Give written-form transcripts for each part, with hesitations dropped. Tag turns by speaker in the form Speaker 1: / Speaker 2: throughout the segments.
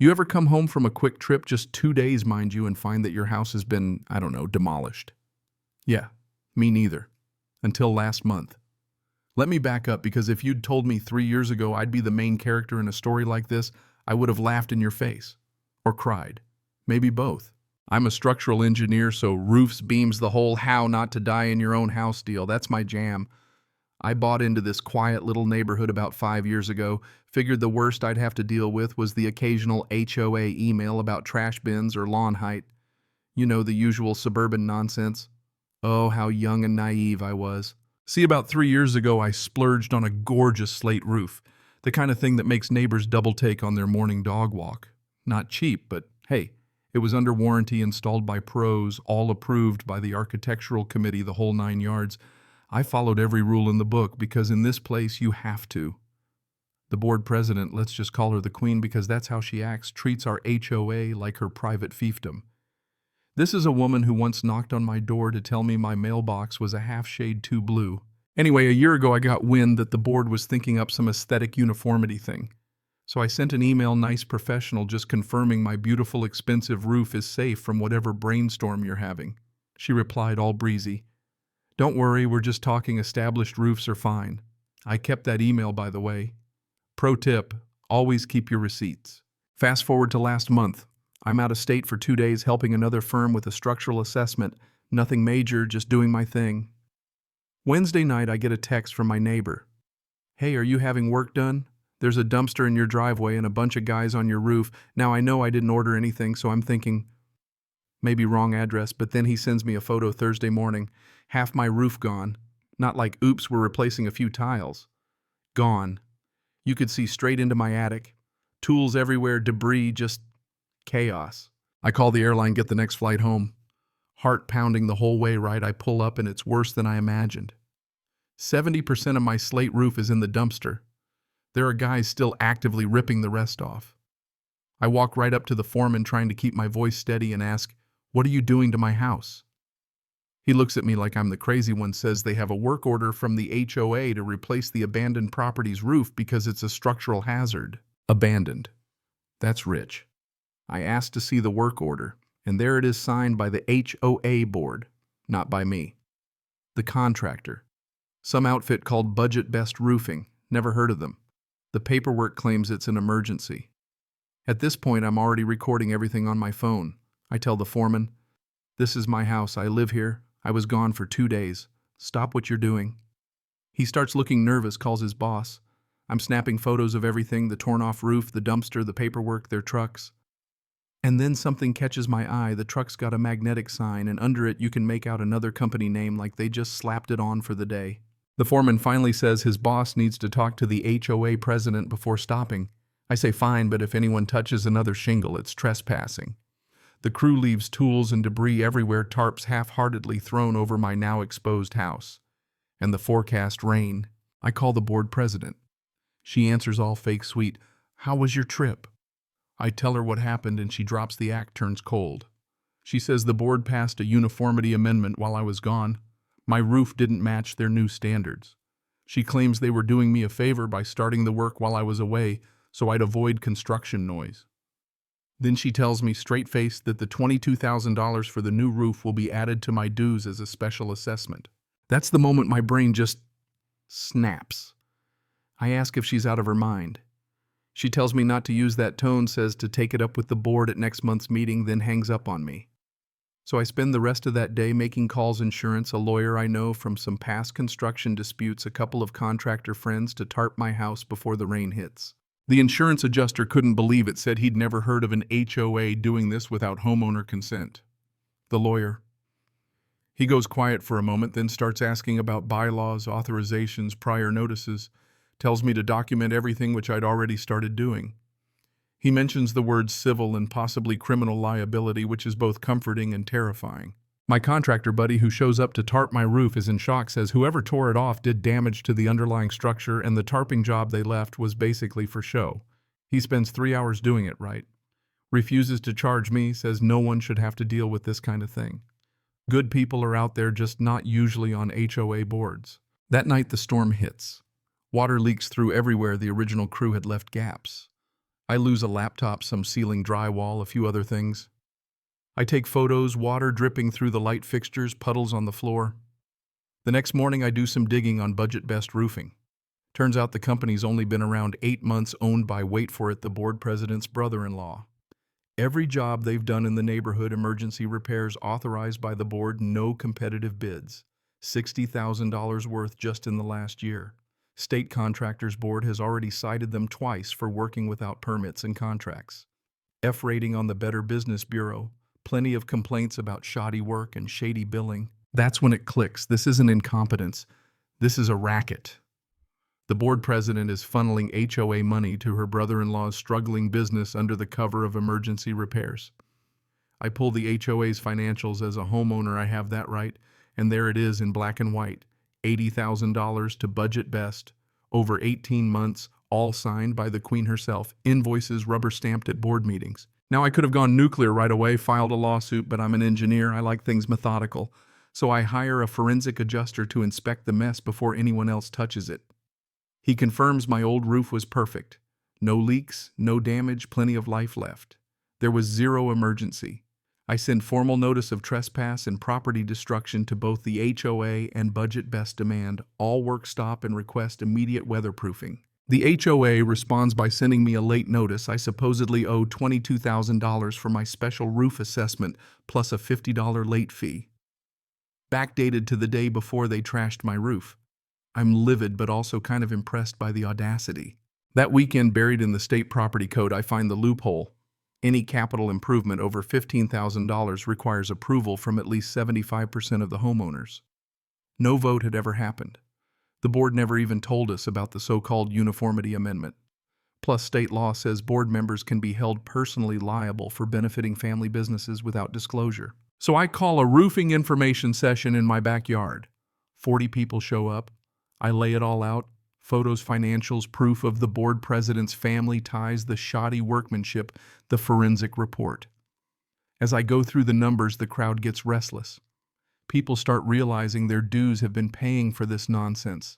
Speaker 1: You ever come home from a quick trip, just 2 days, mind you, and find that your house has been, I don't know, demolished? Yeah, me neither. Until last month. Let me back up, because if you'd told me 3 years ago I'd be the main character in a story like this, I would have laughed in your face. Or cried. Maybe both. I'm a structural engineer, so roofs, beams, the whole how not to die in your own house deal, that's my jam. I bought into this quiet little neighborhood about 5 years ago, figured the worst I'd have to deal with was the occasional HOA email about trash bins or lawn height. You know, the usual suburban nonsense. Oh, how young and naive I was. See, about 3 years ago, I splurged on a gorgeous slate roof, the kind of thing that makes neighbors double take on their morning dog walk. Not cheap, but hey, it was under warranty, installed by pros, all approved by the architectural committee, the whole 9 yards. I followed every rule in the book, because in this place you have to. The board president, let's just call her the queen because that's how she acts, treats our HOA like her private fiefdom. This is a woman who once knocked on my door to tell me my mailbox was a half shade too blue. Anyway, a year ago I got wind that the board was thinking up some aesthetic uniformity thing. So I sent an email, nice professional, just confirming my beautiful expensive roof is safe from whatever brainstorm you're having. She replied, all breezy, "Don't worry, we're just talking, established roofs are fine." I kept that email, by the way. Pro tip, always keep your receipts. Fast forward to last month. I'm out of state for 2 days helping another firm with a structural assessment. Nothing major, just doing my thing. Wednesday night I get a text from my neighbor. "Hey, are you having work done? There's a dumpster in your driveway and a bunch of guys on your roof." Now I know I didn't order anything, so I'm thinking, maybe wrong address, but then he sends me a photo Thursday morning. Half my roof gone. Not like, oops, we're replacing a few tiles. Gone. You could see straight into my attic. Tools everywhere, debris, just chaos. I call the airline, get the next flight home. Heart pounding the whole way, right? I pull up and it's worse than I imagined. 70% of my slate roof is in the dumpster. There are guys still actively ripping the rest off. I walk right up to the foreman, trying to keep my voice steady, and ask, "What are you doing to my house?" He looks at me like I'm the crazy one, says they have a work order from the HOA to replace the abandoned property's roof because it's a structural hazard. Abandoned. That's rich. I asked to see the work order, and there it is, signed by the HOA board, not by me. The contractor. Some outfit called Budget Best Roofing. Never heard of them. The paperwork claims it's an emergency. At this point, I'm already recording everything on my phone. I tell the foreman, "This is my house. I live here. I was gone for 2 days. Stop what you're doing." He starts looking nervous, calls his boss. I'm snapping photos of everything, the torn-off roof, the dumpster, the paperwork, their trucks. And then something catches my eye. The truck's got a magnetic sign, and under it you can make out another company name, like they just slapped it on for the day. The foreman finally says his boss needs to talk to the HOA president before stopping. I say fine, but if anyone touches another shingle, it's trespassing. The crew leaves tools and debris everywhere, tarps half-heartedly thrown over my now exposed house. And the forecast rain. I call the board president. She answers all fake sweet. "How was your trip?" I tell her what happened, and she drops the act, turns cold. She says the board passed a uniformity amendment while I was gone. My roof didn't match their new standards. She claims they were doing me a favor by starting the work while I was away, so I'd avoid construction noise. Then she tells me straight-faced that the $22,000 for the new roof will be added to my dues as a special assessment. That's the moment my brain just snaps. I ask if she's out of her mind. She tells me not to use that tone, says to take it up with the board at next month's meeting, then hangs up on me. So I spend the rest of that day making calls, insurance, a lawyer I know from some past construction disputes, a couple of contractor friends to tarp my house before the rain hits. The insurance adjuster couldn't believe it, said he'd never heard of an HOA doing this without homeowner consent. The lawyer. He goes quiet for a moment, then starts asking about bylaws, authorizations, prior notices, tells me to document everything, which I'd already started doing. He mentions the words civil and possibly criminal liability, which is both comforting and terrifying. My contractor buddy who shows up to tarp my roof is in shock, says whoever tore it off did damage to the underlying structure, and the tarping job they left was basically for show. He spends 3 hours doing it right. Refuses to charge me, says no one should have to deal with this kind of thing. Good people are out there, just not usually on HOA boards. That night the storm hits. Water leaks through everywhere. The original crew had left gaps. I lose a laptop, some ceiling drywall, a few other things. I take photos, water dripping through the light fixtures, puddles on the floor. The next morning I do some digging on Budget Best Roofing. Turns out the company's only been around 8 months, owned by, wait for it, the board president's brother-in-law. Every job they've done in the neighborhood, emergency repairs authorized by the board, no competitive bids. $60,000 worth just in the last year. State Contractors Board has already cited them twice for working without permits and contracts. F rating on the Better Business Bureau. Plenty of complaints about shoddy work and shady billing. That's when it clicks. This isn't incompetence. This is a racket. The board president is funneling HOA money to her brother-in-law's struggling business under the cover of emergency repairs. I pull the HOA's financials as a homeowner, I have that right, and there it is in black and white. $80,000 to Budget Best, over 18 months, all signed by the Queen herself, invoices rubber-stamped at board meetings. Now I could have gone nuclear right away, filed a lawsuit, but I'm an engineer, I like things methodical, so I hire a forensic adjuster to inspect the mess before anyone else touches it. He confirms my old roof was perfect. No leaks, no damage, plenty of life left. There was zero emergency. I send formal notice of trespass and property destruction to both the HOA and Budget Best, demand all work stop and request immediate weatherproofing. The HOA responds by sending me a late notice. I supposedly owe $22,000 for my special roof assessment plus a $50 late fee. Backdated to the day before they trashed my roof. I'm livid but also kind of impressed by the audacity. That weekend, buried in the state property code, I find the loophole. Any capital improvement over $15,000 requires approval from at least 75% of the homeowners. No vote had ever happened. The board never even told us about the so-called uniformity amendment. Plus, state law says board members can be held personally liable for benefiting family businesses without disclosure. So I call a roofing information session in my backyard. 40 people show up. I lay it all out. Photos, financials, proof of the board president's family ties, the shoddy workmanship, the forensic report. As I go through the numbers, the crowd gets restless. People start realizing their dues have been paying for this nonsense.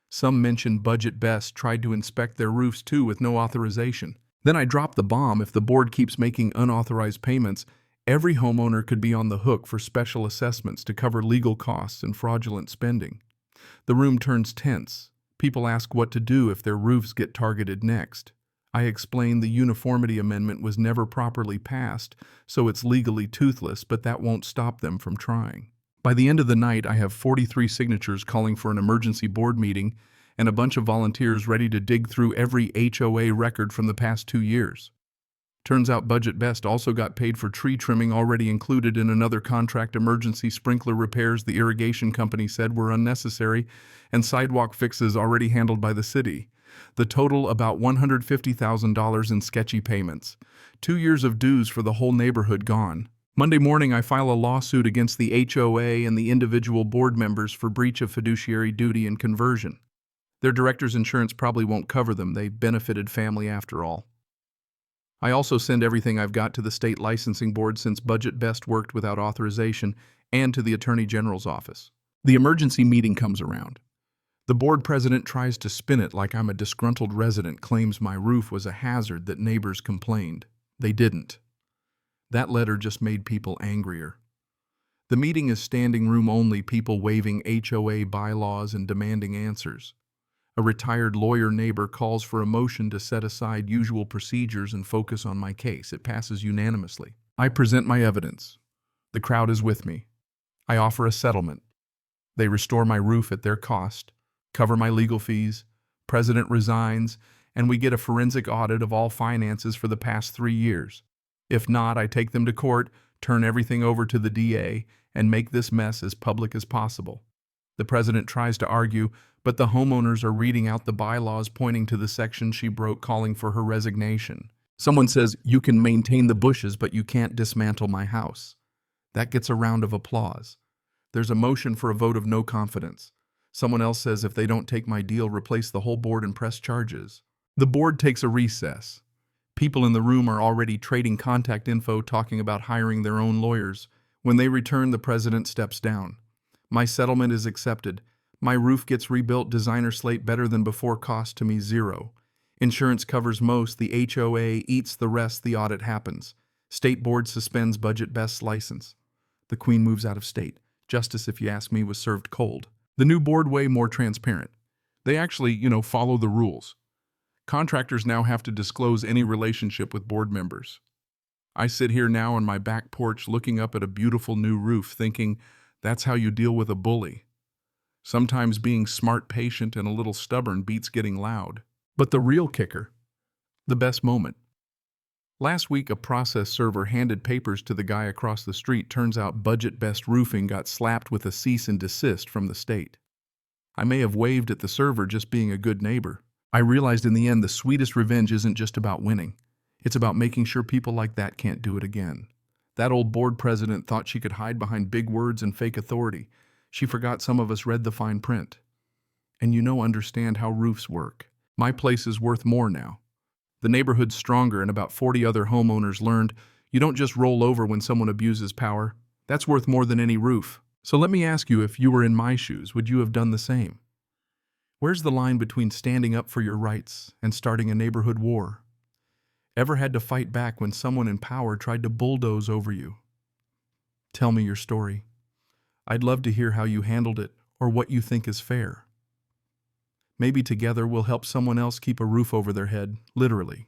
Speaker 1: Some mention Budget Best tried to inspect their roofs too with no authorization. Then I drop the bomb. If the board keeps making unauthorized payments, every homeowner could be on the hook for special assessments to cover legal costs and fraudulent spending. The room turns tense. People ask what to do if their roofs get targeted next. I explain the uniformity amendment was never properly passed, so it's legally toothless, but that won't stop them from trying. By the end of the night, I have 43 signatures calling for an emergency board meeting and a bunch of volunteers ready to dig through every HOA record from the past 2 years. Turns out Budget Best also got paid for tree trimming already included in another contract, emergency sprinkler repairs the irrigation company said were unnecessary, and sidewalk fixes already handled by the city. The total, about $150,000 in sketchy payments. 2 years of dues for the whole neighborhood gone. Monday morning, I file a lawsuit against the HOA and the individual board members for breach of fiduciary duty and conversion. Their director's insurance probably won't cover them. They benefited family after all. I also send everything I've got to the state licensing board since Budget Best worked without authorization, and to the Attorney General's office. The emergency meeting comes around. The board president tries to spin it like I'm a disgruntled resident, claims my roof was a hazard that neighbors complained. They didn't. That letter just made people angrier. The meeting is standing room only, people waving HOA bylaws and demanding answers. A retired lawyer neighbor calls for a motion to set aside usual procedures and focus on my case. It passes unanimously. I present my evidence. The crowd is with me. I offer a settlement. They restore my roof at their cost, cover my legal fees, president resigns, and we get a forensic audit of all finances for the past 3 years. If not, I take them to court, turn everything over to the DA, and make this mess as public as possible. The president tries to argue, but the homeowners are reading out the bylaws, pointing to the section she broke, calling for her resignation. Someone says, "You can maintain the bushes, but you can't dismantle my house." That gets a round of applause. There's a motion for a vote of no confidence. Someone else says, "If they don't take my deal, replace the whole board and press charges." The board takes a recess. People in the room are already trading contact info, talking about hiring their own lawyers. When they return, the president steps down. My settlement is accepted. My roof gets rebuilt, designer slate, better than before, cost to me $0. Insurance covers most, the HOA eats the rest, the audit happens. State board suspends budget best's license. The Queen moves out of state. Justice, if you ask me, was served cold. The new board way more transparent. They actually, follow the rules. Contractors now have to disclose any relationship with board members. I sit here now on my back porch looking up at a beautiful new roof thinking, that's how you deal with a bully. Sometimes being smart, patient, and a little stubborn beats getting loud. But the real kicker, the best moment. Last week, a process server handed papers to the guy across the street. Turns out Budget Best Roofing got slapped with a cease and desist from the state. I may have waved at the server just being a good neighbor. I realized in the end the sweetest revenge isn't just about winning. It's about making sure people like that can't do it again. That old board president thought she could hide behind big words and fake authority. She forgot some of us read the fine print. And understand how roofs work. My place is worth more now. The neighborhood's stronger, and about 40 other homeowners learned you don't just roll over when someone abuses power. That's worth more than any roof. So let me ask you, if you were in my shoes, would you have done the same? Where's the line between standing up for your rights and starting a neighborhood war? Ever had to fight back when someone in power tried to bulldoze over you? Tell me your story. I'd love to hear how you handled it or what you think is fair. Maybe together we'll help someone else keep a roof over their head, literally.